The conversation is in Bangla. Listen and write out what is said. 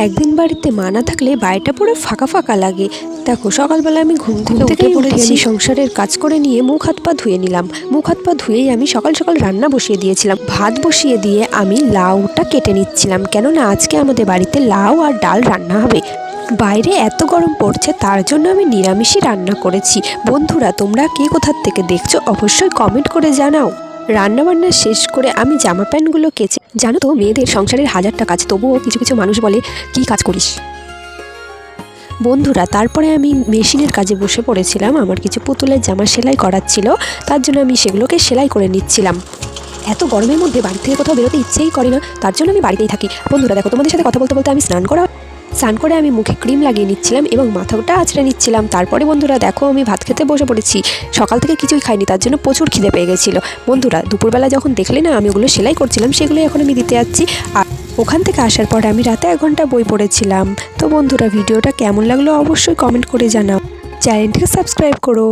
একদিন বাড়িতে মা না থাকলে বাড়িটা পুরো ফাঁকা ফাঁকা লাগে। দেখো সকালবেলা আমি ঘুম থেকে পড়েছি, সংসারের কাজ করে নিয়ে মুখ হাত পা ধুয়ে নিলাম। মুখ হাত পা ধুয়েই আমি সকাল সকাল রান্না বসিয়ে দিয়েছিলাম। ভাত বসিয়ে দিয়ে আমি লাউটা কেটে নিচ্ছিলাম, কেননা আজকে আমাদের বাড়িতে লাউ আর ডাল রান্না হবে। বাইরে এত গরম পড়ছে, তার জন্য আমি নিরামিষই রান্না করেছি। বন্ধুরা, তোমরা কে কোথার থেকে দেখছো অবশ্যই কমেন্ট করে জানাও। রান্নাবান্না শেষ করে আমি জামা প্যান্টগুলো কেচে, জানো তো মেয়েদের সংসারের হাজারটা কাজ, তবুও কিছু কিছু মানুষ বলে কি কাজ করিস। বন্ধুরা, তারপরে আমি মেশিনের কাজে বসে পড়েছিলাম। আমার কিছু পুতুলের জামা সেলাই করার ছিল, তার জন্য আমি সেগুলোকে সেলাই করে নিচ্ছিলাম। এত গরমের মধ্যে বাড়ি থেকে কোথাও বেরোতে ইচ্ছেই করে না, তার জন্য আমি বাড়িতেই থাকি। বন্ধুরা দেখো, তোমাদের সাথে কথা বলতে বলতে আমি স্নান করে আমি মুখে ক্রিম লাগিয়ে নিচ্ছিলাম এবং মাথাটা আঁচড়ে নিচ্ছিলাম। তারপরে বন্ধুরা দেখো, আমি ভাত খেতে বসে পড়েছি। সকাল থেকে কিছুই খাইনি, তার জন্য প্রচুর খিদে পেয়ে গেছিলো। বন্ধুরা দুপুরবেলা যখন দেখলে না আমি ওগুলো সেলাই করছিলাম, সেগুলোই এখন আমি দিতে যাচ্ছি। আর ওখান থেকে আসার পর আমি রাতে 1 ঘন্টা বই পড়েছিলাম। তো বন্ধুরা, ভিডিওটা কেমন লাগলো অবশ্যই কমেন্ট করে জানাও। চ্যানেলটিকে সাবস্ক্রাইব করো।